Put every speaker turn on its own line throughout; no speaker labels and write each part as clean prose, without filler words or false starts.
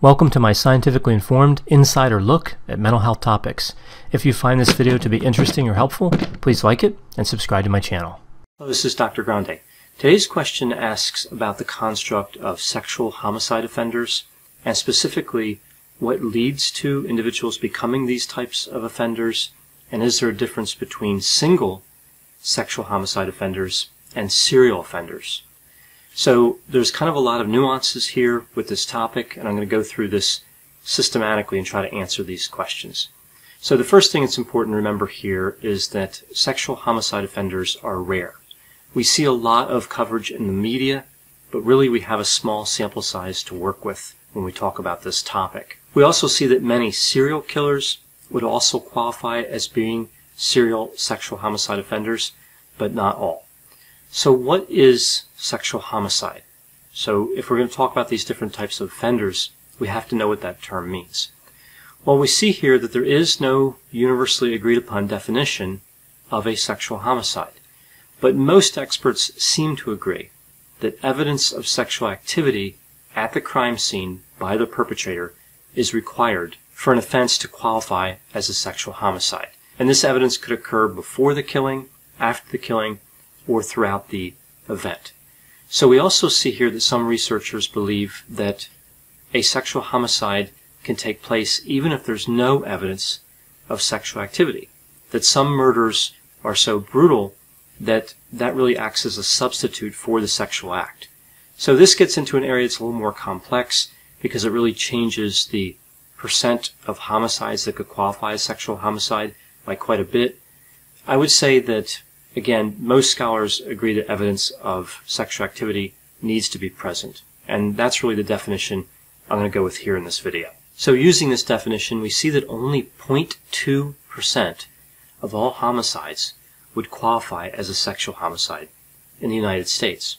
Welcome to my scientifically informed insider look at mental health topics. If you find this video to be interesting or helpful, please like it and subscribe to my channel.
Hello, this is Dr. Grande. Today's question asks about the construct of sexual homicide offenders, and specifically what leads to individuals becoming these types of offenders, and is there a difference between single sexual homicide offenders and serial offenders. So there's kind of a lot of nuances here with this topic, and I'm going to go through this systematically and try to answer these questions. So the first thing that's important to remember here is that sexual homicide offenders are rare. We see a lot of coverage in the media, but really we have a small sample size to work with when we talk about this topic. We also see that many serial killers would also qualify as being serial sexual homicide offenders, but not all. So what is sexual homicide? So if we're going to talk about these different types of offenders, we have to know what that term means. Well, we see here that there is no universally agreed upon definition of a sexual homicide, but most experts seem to agree that evidence of sexual activity at the crime scene by the perpetrator is required for an offense to qualify as a sexual homicide. And this evidence could occur before the killing, after the killing, or throughout the event. So we also see here that some researchers believe that a sexual homicide can take place even if there's no evidence of sexual activity. That some murders are so brutal that that really acts as a substitute for the sexual act. So this gets into an area that's a little more complex because it really changes the percent of homicides that could qualify as sexual homicide by quite a bit. I would say that, again, most scholars agree that evidence of sexual activity needs to be present. And that's really the definition I'm going to go with here in this video. So using this definition, we see that only 0.2% of all homicides would qualify as a sexual homicide in the United States.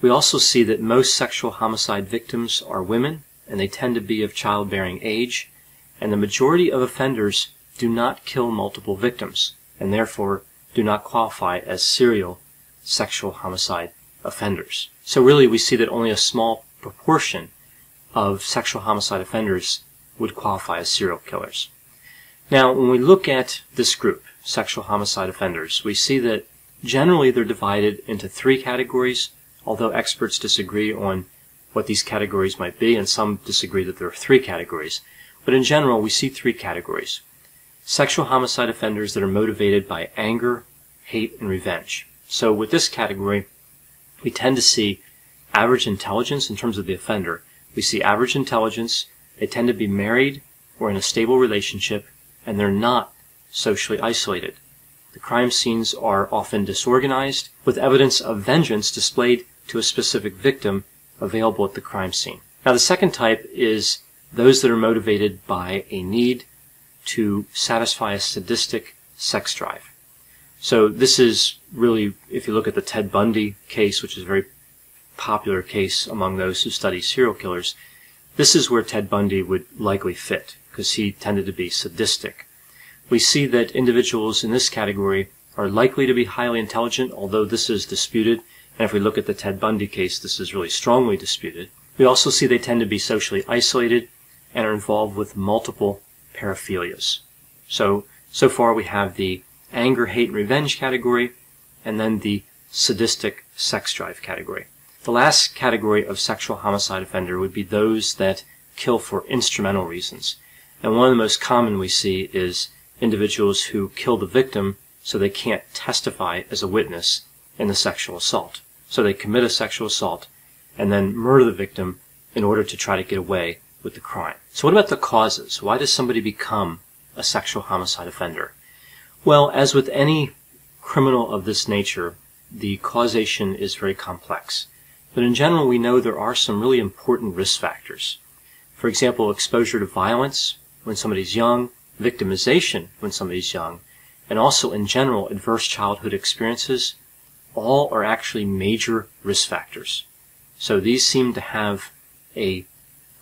We also see that most sexual homicide victims are women, and they tend to be of childbearing age, and the majority of offenders do not kill multiple victims, and therefore do not qualify as serial sexual homicide offenders. So really we see that only a small proportion of sexual homicide offenders would qualify as serial killers. Now when we look at this group, sexual homicide offenders, we see that generally they're divided into three categories, although experts disagree on what these categories might be, and some disagree that there are three categories. But in general, we see three categories. Sexual homicide offenders that are motivated by anger, hate, and revenge. So with this category, we tend to see average intelligence in terms of the offender. We see average intelligence, they tend to be married or in a stable relationship, and they're not socially isolated. The crime scenes are often disorganized, with evidence of vengeance displayed to a specific victim available at the crime scene. Now the second type is those that are motivated by a need to satisfy a sadistic sex drive. So this is really, if you look at the Ted Bundy case, which is a very popular case among those who study serial killers, this is where Ted Bundy would likely fit, because he tended to be sadistic. We see that individuals in this category are likely to be highly intelligent, although this is disputed, and if we look at the Ted Bundy case, this is really strongly disputed. We also see they tend to be socially isolated and are involved with multiple paraphilias. So far we have the anger, hate, and revenge category, and then the sadistic sex drive category. The last category of sexual homicide offender would be those that kill for instrumental reasons. And one of the most common we see is individuals who kill the victim so they can't testify as a witness in the sexual assault. So they commit a sexual assault and then murder the victim in order to try to get away with the crime. So what about the causes? Why does somebody become a sexual homicide offender? Well, as with any criminal of this nature, the causation is very complex. But in general, we know there are some really important risk factors. For example, exposure to violence when somebody's young, victimization when somebody's young, and also in general, adverse childhood experiences, all are actually major risk factors. So these seem to have a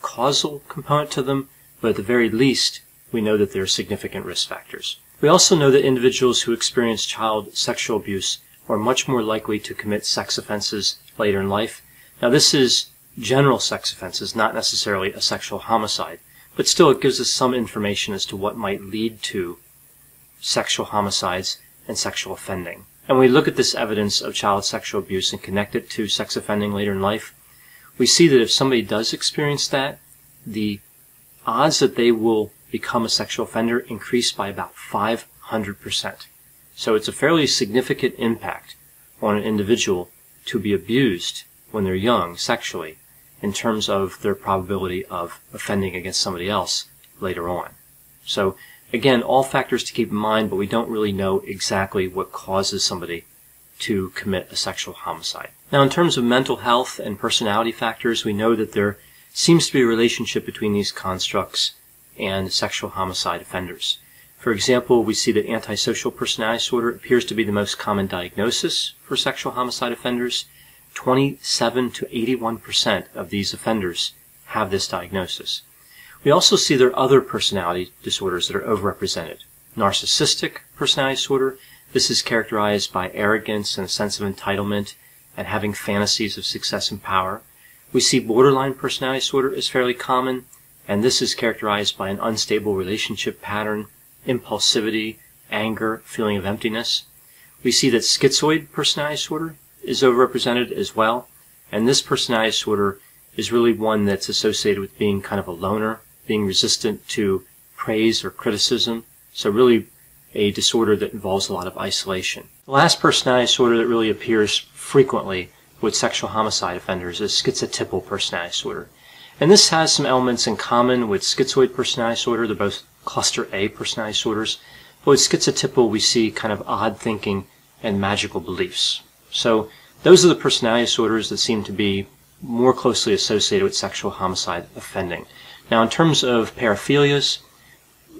causal component to them, but at the very least, we know that they're significant risk factors. We also know that individuals who experience child sexual abuse are much more likely to commit sex offenses later in life. Now this is general sex offenses, not necessarily a sexual homicide. But still, it gives us some information as to what might lead to sexual homicides and sexual offending. And when we look at this evidence of child sexual abuse and connect it to sex offending later in life, we see that if somebody does experience that, the odds that they will become a sexual offender increase by about 500%. So it's a fairly significant impact on an individual to be abused when they're young sexually in terms of their probability of offending against somebody else later on. So again, all factors to keep in mind, but we don't really know exactly what causes somebody to commit a sexual homicide. Now, in terms of mental health and personality factors, we know that there seems to be a relationship between these constructs and sexual homicide offenders. For example, we see that antisocial personality disorder appears to be the most common diagnosis for sexual homicide offenders. 27 to 81% of these offenders have this diagnosis. We also see there are other personality disorders that are overrepresented. Narcissistic personality disorder. This is characterized by arrogance and a sense of entitlement and having fantasies of success and power. We see borderline personality disorder is fairly common, and this is characterized by an unstable relationship pattern, impulsivity, anger, feeling of emptiness. We see that schizoid personality disorder is overrepresented as well, and this personality disorder is really one that's associated with being kind of a loner, being resistant to praise or criticism, so really a disorder that involves a lot of isolation. The last personality disorder that really appears frequently with sexual homicide offenders is schizotypal personality disorder. And this has some elements in common with schizoid personality disorder. They're both cluster A personality disorders. But with schizotypal, we see kind of odd thinking and magical beliefs. So those are the personality disorders that seem to be more closely associated with sexual homicide offending. Now, in terms of paraphilias,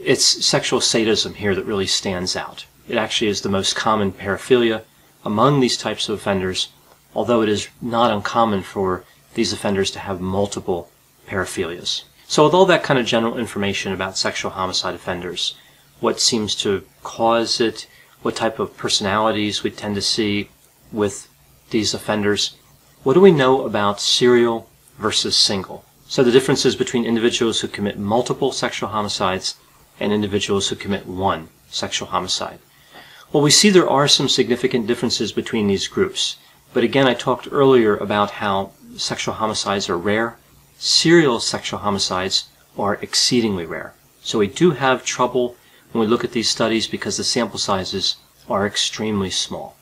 it's sexual sadism here that really stands out. It actually is the most common paraphilia among these types of offenders, although it is not uncommon for these offenders to have multiple paraphilias. So with all that kind of general information about sexual homicide offenders, what seems to cause it, what type of personalities we tend to see with these offenders, what do we know about serial versus single? So the differences between individuals who commit multiple sexual homicides and individuals who commit one sexual homicide. Well, we see there are some significant differences between these groups. But again, I talked earlier about how sexual homicides are rare. Serial sexual homicides are exceedingly rare. So we do have trouble when we look at these studies because the sample sizes are extremely small.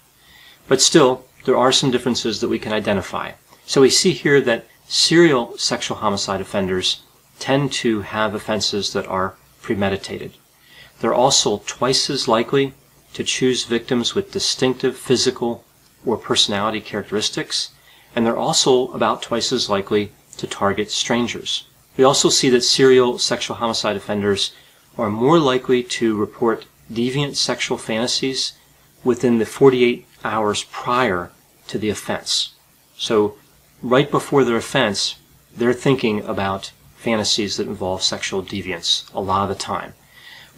But still, there are some differences that we can identify. So we see here that serial sexual homicide offenders tend to have offenses that are premeditated. They're also twice as likely to choose victims with distinctive physical or personality characteristics, and they're also about twice as likely to target strangers. We also see that serial sexual homicide offenders are more likely to report deviant sexual fantasies within the 48 hours prior to the offense. So right before their offense, they're thinking about fantasies that involve sexual deviance a lot of the time.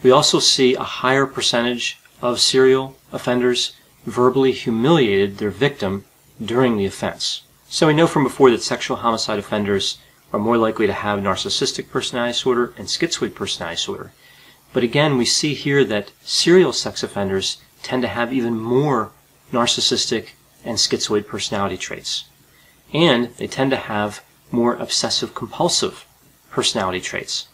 We also see a higher percentage of serial offenders verbally humiliated their victim during the offense. So we know from before that sexual homicide offenders are more likely to have narcissistic personality disorder and schizoid personality disorder. But again, we see here that serial sex offenders tend to have even more narcissistic and schizoid personality traits. And they tend to have more obsessive-compulsive personality traits.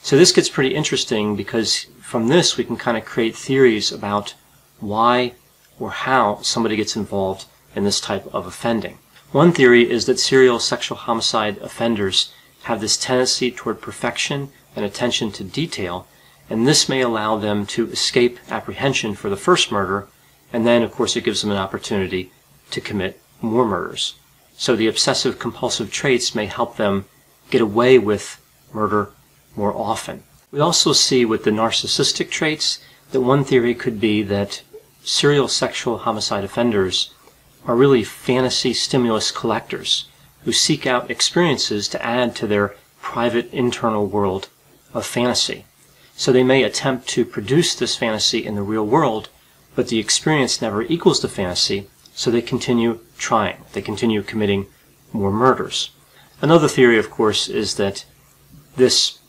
So this gets pretty interesting because from this we can kind of create theories about why or how somebody gets involved in this type of offending. One theory is that serial sexual homicide offenders have this tendency toward perfection and attention to detail, and this may allow them to escape apprehension for the first murder, and then of course it gives them an opportunity to commit more murders. So the obsessive-compulsive traits may help them get away with murder more often. We also see with the narcissistic traits that one theory could be that serial sexual homicide offenders are really fantasy stimulus collectors who seek out experiences to add to their private internal world of fantasy. So they may attempt to produce this fantasy in the real world, but the experience never equals the fantasy, so they continue trying. They continue committing more murders. Another theory, of course, is that this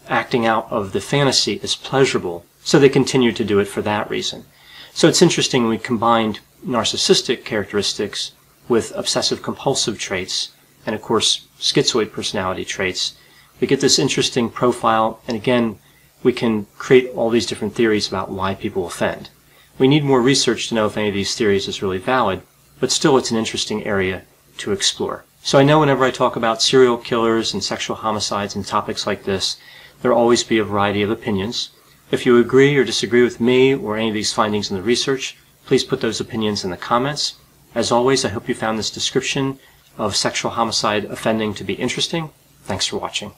acting out of the fantasy is pleasurable, so they continue to do it for that reason. So it's interesting when we combined narcissistic characteristics with obsessive-compulsive traits, and of course schizoid personality traits. We get this interesting profile, and again, we can create all these different theories about why people offend. We need more research to know if any of these theories is really valid, but still it's an interesting area to explore. So I know whenever I talk about serial killers and sexual homicides and topics like this, there will always be a variety of opinions. If you agree or disagree with me or any of these findings in the research, please put those opinions in the comments. As always, I hope you found this description of sexual homicide offending to be interesting. Thanks for watching.